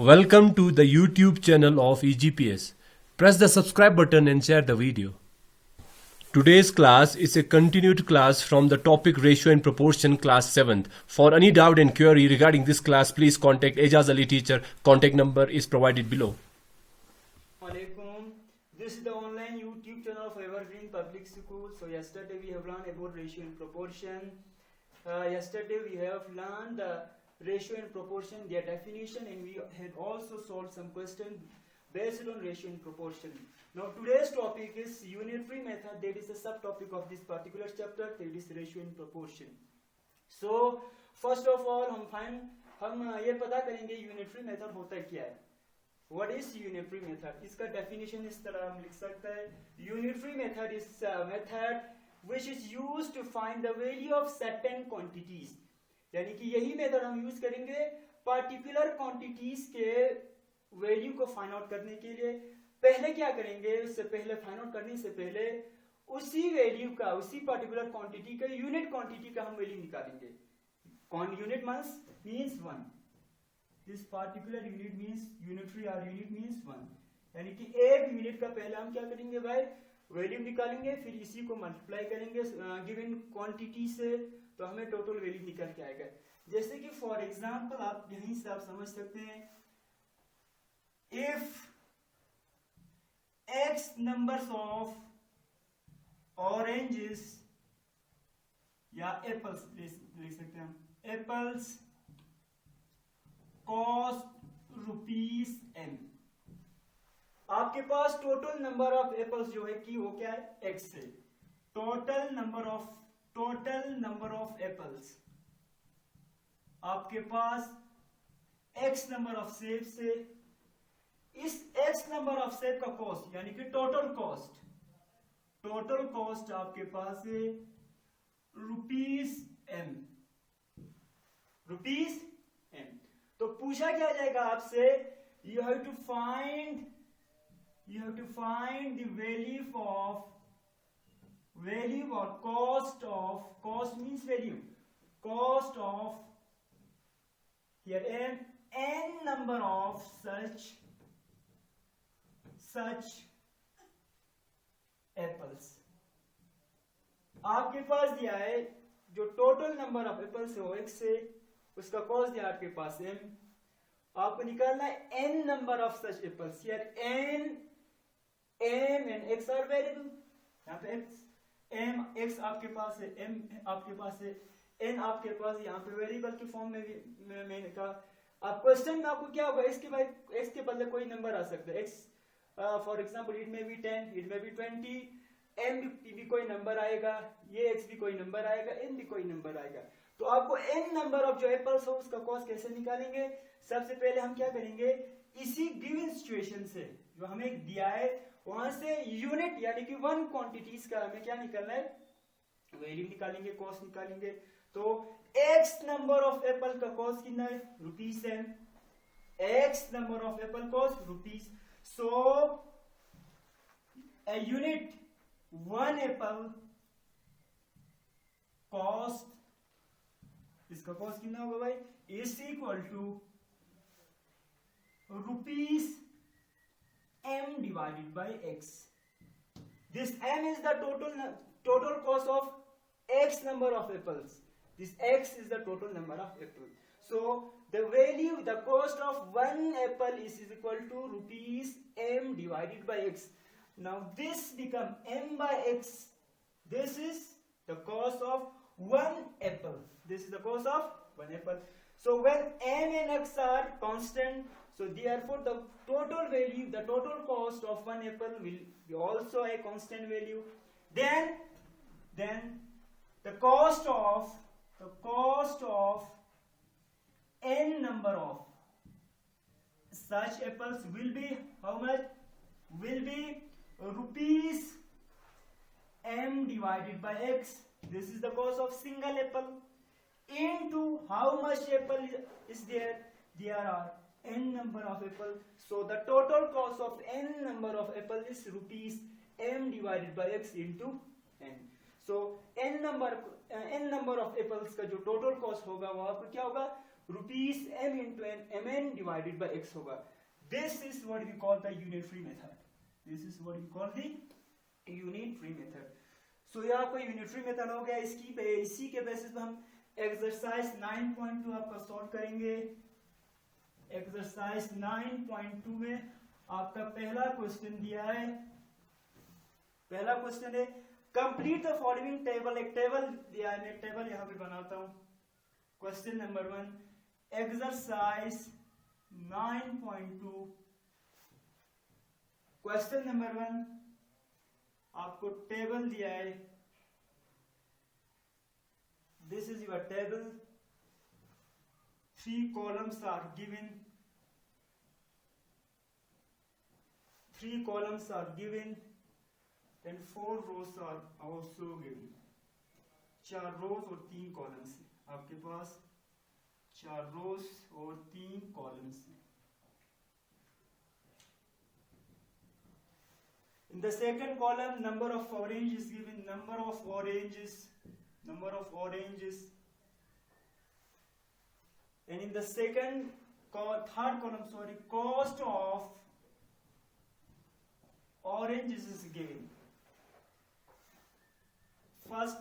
Welcome to the YouTube channel of EGPS. Press the subscribe button and share the video. Today's class is a continued class from the topic Ratio and Proportion class 7th. For any doubt and query regarding this class, please contact Ejaz Ali teacher. Contact number is provided below. Alaikum. This is the online YouTube channel of Evergreen Public School. So yesterday we have learned about ratio and proportion. Yesterday we have learned the ratio and proportion, their definition, and we had also solved some questions based on ratio and proportion. Now today's topic is unitary method. That is a subtopic of this particular chapter. That is ratio and proportion. So first of all हम ये पता करेंगे unitary method होता क्या है. What is unitary method? इसका definition इस तरह हम लिख सकते हैं. Unitary method is a method which is used to find the value of certain quantities. यानी कि यही मेथड हम यूज करेंगे पर्टिकुलर क्वांटिटीज के वैल्यू को फाइंड आउट करने के लिए. पहले क्या करेंगे, उससे पहले फाइंड आउट करने से पहले उसी वैल्यू का, उसी पर्टिकुलर क्वांटिटी का यूनिट क्वांटिटी का हम वैल्यू निकालेंगे. Unit means 1. This particular unit means unitary और यूनिट मींस 1. यानी कि एक यूनिट का पहले हम क्या करेंगे भाई, वैल्यू निकालेंगे, फिर इसी को मल्टीप्लाई करेंगे गिवन क्वांटिटी से, तो हमें टोटल वैल्यू निकल के आएगा. जैसे कि फॉर एग्जांपल आप यहीं से आप समझ सकते हैं, if x numbers of oranges या एप्पल्स लिख सकते हैं हम, एप्पल्स कॉस्ट ₹m. आपके पास टोटल नंबर ऑफ एप्पल्स जो है कि वो क्या है, x से. टोटल नंबर ऑफ एप्पल्स आपके पास x नंबर ऑफ सेब से. इस x नंबर ऑफ सेब का कॉस्ट यानी कि टोटल कॉस्ट आपके पास है ₹m. तो पूछा क्या जाएगा आपसे, you have to find the value or cost means value, cost of here n number of such apples. आपके पास दिया है जो टोटल नंबर ऑफ एप्पल्स है वो x से, उसका कॉस्ट दिया आपके पास m. आपको निकालना है n number of such apples. Here n, m and x are variable. यहाँ पे x आपके पास है, m आपके पास है, n आपके पास यहाँ पे वेरिएबल की फॉर्म में भी मैंने कहा. अब क्वेश्चन में आपको क्या होगा, x के बदले कोई नंबर आ सकता है. x फॉर एग्जांपल इट में बी 10, इट में बी 20, m भी कोई नंबर आएगा, ये x भी कोई नंबर आएगा, n भी कोई नंबर आएगा. तो आपको n नंबर ऑफ जो एप्पल्स हो उसका कॉस्ट कैसे निकालेंगे. सबसे पहले हम क्या करेंगे, इसी गिवन सिचुएशन से जो हमें दिया है वहां से यूनिट यानी कि वन क्वांटिटीज का हमें क्या निकालना है, वैल्यू निकालेंगे, कॉस्ट निकालेंगे. तो x नंबर ऑफ एप्पल का कॉस्ट कितना है, ₹m. x number of apple cost ₹. So a unit one apple cost, इसका कॉस्ट कितना होगा भाई, is equal to ₹m divided by x. This m is the total cost of x number of apples. This x is the total number of apples. So the cost of one apple is equal to ₹m divided by x. Now this become m by x. This is the cost of one apple. This is the cost of one apple. So when m and x are constant, so therefore the total cost of one apple will be also a constant value. Then the cost of n number of such apples will be how much? Will be ₹m divided by x. This is the cost of single apple into how much apple is there. There are n number of apple. So the total cost of n number of apple is ₹m divided by x into n. So n number of apples का जो total cost होगा वो आपको क्या होगा, rupees m into mn divided by x होगा. This is what we call the unitary method. This is what we call the unitary method. So ये आपका यूनिटरी मेथड हो गया. इसी के बेसिस पे हम एक्सरसाइज 9.2 आपका सॉल्व करेंगे. एक्सरसाइज 9.2 में आपका पहला क्वेश्चन दिया है. पहला क्वेश्चन है कंप्लीट द फॉलोइंग टेबल. एक टेबल दिया है, मैं टेबल यहां पे बनाता हूं. Question number 1 exercise 9.2. Question number 1 आपको टेबल दिया है. This is your table. 3 columns are given. 3 columns are given and 4 rows are also given. 4 rows और 3 columns हैं आपके पास. 4 rows और 3 columns हैं. In the second column, number of oranges is given. Number of oranges. And in the third column, cost of oranges is given. First,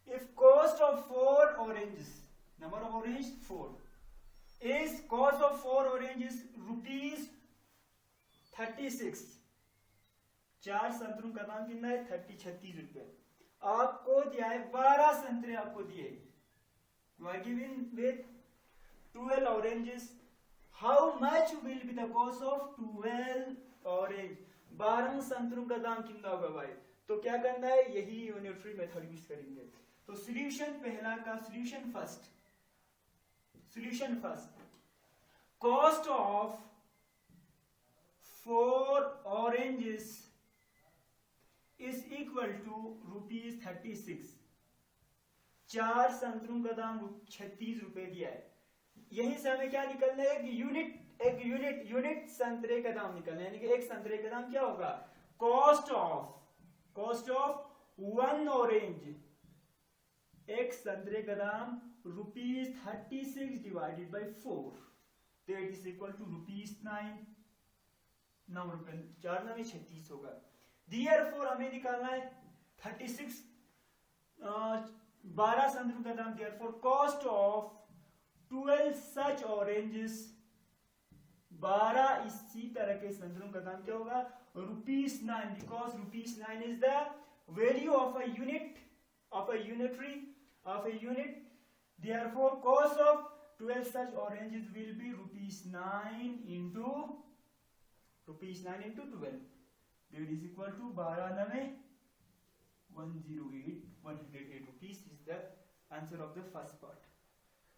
if cost of 4 oranges, number of oranges 4, is cost of 4 oranges rupees 36. 4 संतरों का दाम कितना है? 36 रुपए. आपको दिया है 12 संतरे आपको दिए. You are given with 12 oranges. How much will be the cost of 12 orange? 12 संतरों का दाम कितना होगा भाई? तो क्या करना है? यही यूनिटरी मेथड यूज करेंगे. तो सॉल्यूशन पहला का solution first. Cost of 4 oranges is equal to rupees 36. 4 संतरों का दाम 36 रुपए दिया है. यहीं से हमें क्या निकलना है? यूनिट संतरे का दाम निकलना है. यानी कि एक संतरे का दाम क्या होगा? Cost of 1 orange. एक संतरे का दाम rupees 36 divided by 4, that is equal to rupees 9. 9 रुपए 4 9 36 होगा. Therefore हमें निकालना है 36 12 संतरों का दाम. Therefore cost of 12 such oranges, 12 इसी तरह के संतरों का दाम क्या होगा? Rupees 9. Because rupees 9 is the value of a unit, of a unit. Therefore cost of 12 such oranges will be rupees 9 into 12. That is equal to 12 9 108 rupees is the answer of the first part.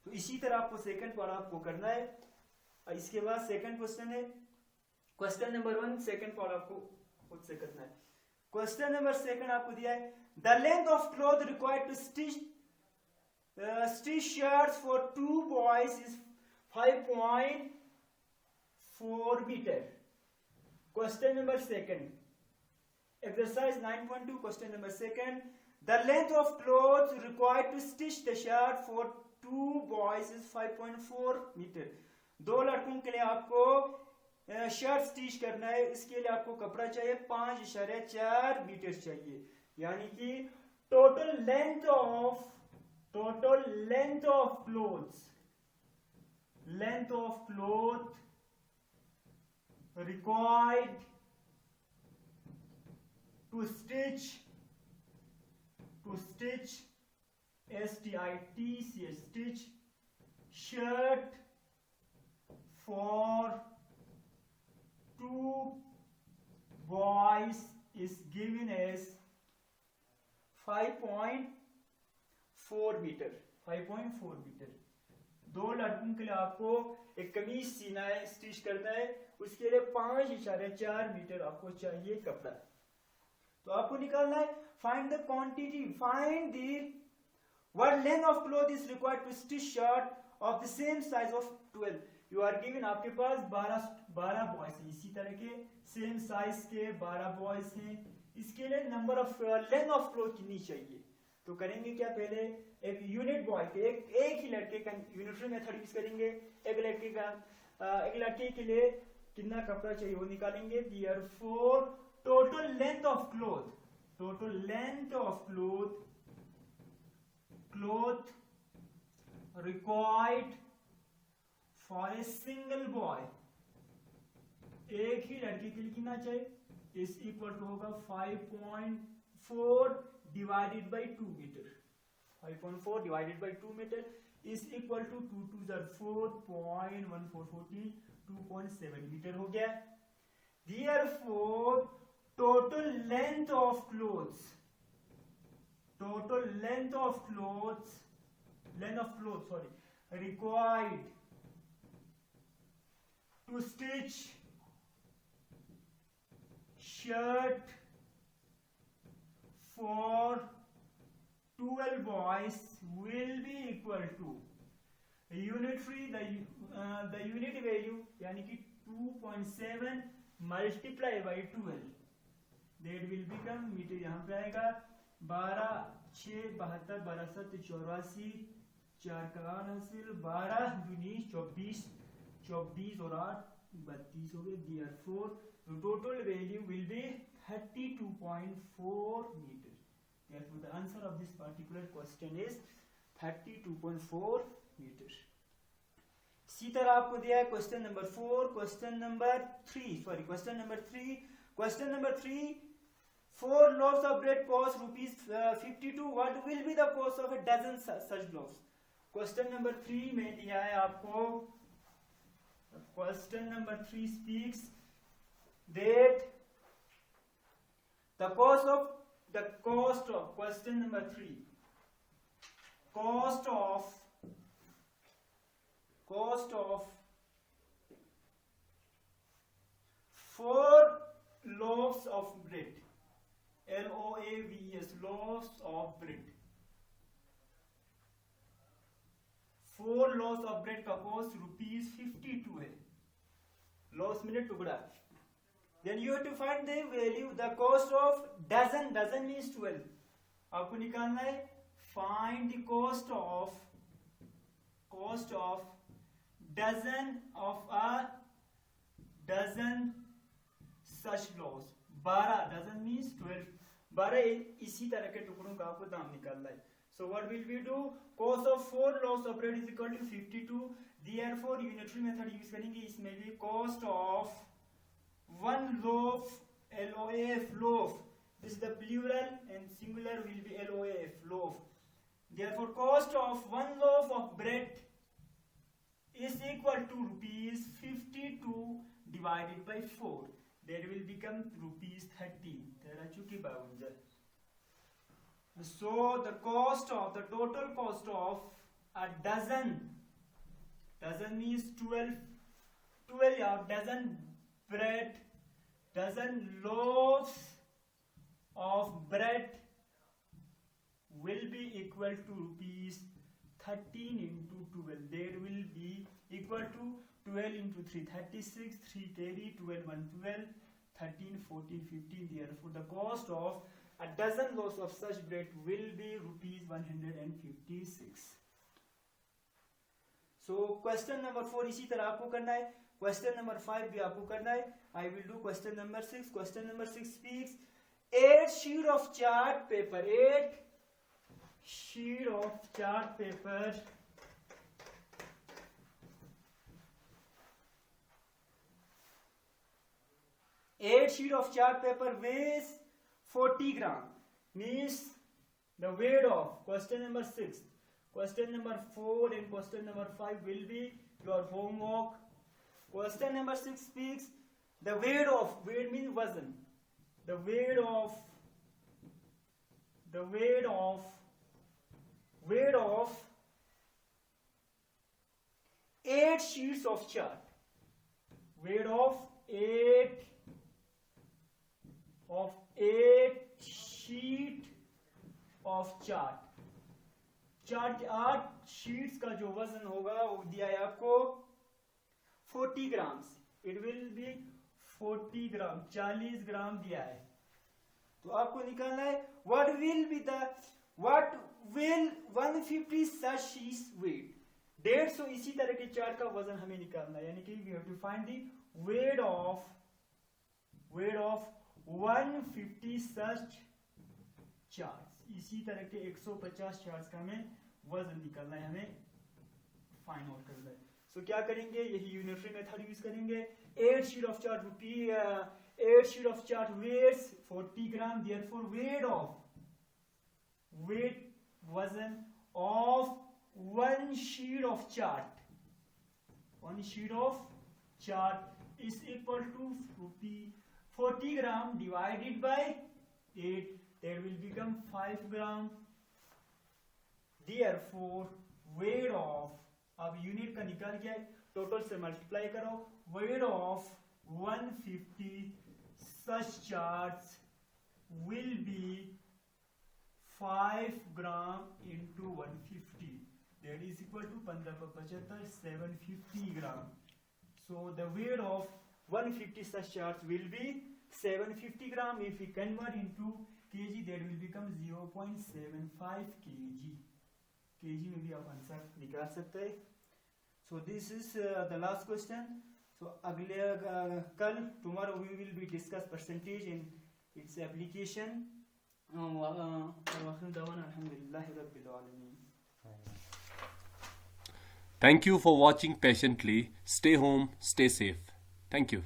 तो इसी तरह आपको second part आपको करना है. इसके बाद second question है. क्वेश्चन नंबर 1 सेकंड पार्ट आपको खुद से करना है. क्वेश्चन नंबर 2 आपको दिया है the length of cloth required to stitch shirts for 2 boys is 5.4 meter. Question number 2. Exercise 9.2. Question number 2. The length of clothes required to stitch the shirt for 2 boys is 5.4 meter. 2 लड़कों के लिए आपको shirt stitch करना है. इसके लिए आपको कपड़ा चाहिए 5.4 मीटर चाहिए. यानी कि total length of cloth required to stitch stitch shirt for 2 boys is given as 5.4 meter. 5.4 metre. 2 लड़कों के लिए आपको एक कमीज सीना है, स्टिच करना है. उसके लिए 5.4 मीटर आपको चाहिए कपड़ा. तो आपको निकालना है find the quantity, find the what length of cloth is required to stitch shirt of the same size of 12. You are given आपके पास 12 बॉयज हैं. इसी तरह के सेम साइज के 12 बॉयज हैं. इसके लिए number of length of cloth कितनी चाहिए? तो करेंगे क्या? पहले एक यूनिट बॉय के एक ही लड़के का यूनिटरी मेथड यूज करेंगे। एक लड़के के लिए कितना कपड़ा चाहिए वो निकालेंगे। Therefore total length of cloth required for a single boy, एक ही लड़के के लिए कितना चाहिए, इज इक्वल टू होगा 5.4 divided by 2 metre. 5.4 divided by 2 metre is equal to 2 2 4.1414 2.7 metre हो गया। Therefore total length of clothes required to stitch shirt for 12 boys will be equal to the unit value यानी कि 2.7 multiply by 12, that will become metre, यहाँ पे आएगा 12 6 72 12 7 84 4 का हासिल 12 दूनी 24 24 और 8 32 हो गए। Therefore the total value will be 32.4 meter. Therefore the answer of this particular question is 32.4 meter. इसी तरह आपको दिया है question number 4, question number 3, 4 loaves of bread cost rupees 52. What will be the cost of a dozen such loaves? Question number 3 में दिया है आपको, question number 3 speaks that the cost of question number 3, cost of 4 loaves of bread, LOAVES, loaves of bread, 4 loaves of bread का cost rupees 52 है, loaves मीने टुकड़ा। Then you have to find the value, the cost of dozen means 12, आपको निकालना है, find the cost of dozen of a dozen such loaves, 12 dozen means 12, 12 इसी तरह के टुकड़ों का आपको दाम निकालना है। So what will we do? Cost of 4 loaves of bread is equal to 52. Therefore unitary method use करेंगे, इसमें भी cost of 1 loaf, LOAF, loaf, this is the plural and singular will be LOAF, loaf. Therefore cost of 1 loaf of bread is equal to rupees 52 divided by 4, that will become rupees 13, 1352। So the total cost of a dozen means 12 dozen bread, dozen loaves of bread will be equal to rupees 13 into 12, that will be equal to 12 into 3, 36, 3 carry, 12 1 12, 13 14 15. Therefore the cost of a dozen loaves of such bread will be rupees 156. So question number 4 इसी तरह आपको करना है, question number 5 भी आपको करना है। I will do question number 6. Question number 6 speaks 8 sheet of chart paper, 8 sheet of chart paper weighs 40 gram, means the weight of question number 6, question number 4 and question number 5 will be your homework. Question number 6 speaks the weight means वजन, the weight of 8 sheets of chart, weight of 8 sheet of chart, 8 sheets का जो वजन होगा वो दिया है आपको 40 grams, it will be 40 ग्राम, 40 ग्राम दिया है। तो आपको निकालना है what will be the What will 150 such sheets weight? 150 इसी तरह के चार्ट का वजन हमें निकालना है, यानी कि we have to find the weight of 150 such charts. इसी तरह के 150 चार्ट्स का हमें वजन निकालना है, हमें फाइंड आउट करना है. सो क्या करेंगे, यही यूनिटरी मेथड यूज करेंगे. 8 sheet of chart weighs 40 gram. Therefore weight वजन of one sheet of chart is equal to 40 gram divided by 8, that will become 5 gram. Therefore weight of, अब यूनिट का निकाल के टोटल से मल्टीप्लाई करो, weight of 150 such charts will be 5 gram into 150, that is equal to 15 पर 75, 750 gram. So the weight of 150 such charts will be 750 gram. If we convert into kg, that will become 0.75 kg. kg में भी आप answer निकाल सकते हैं. So this is the last question. So अगले कल tomorrow we will be discuss percentage in its application. Thank you for watching patiently. Stay home, stay safe. Thank you.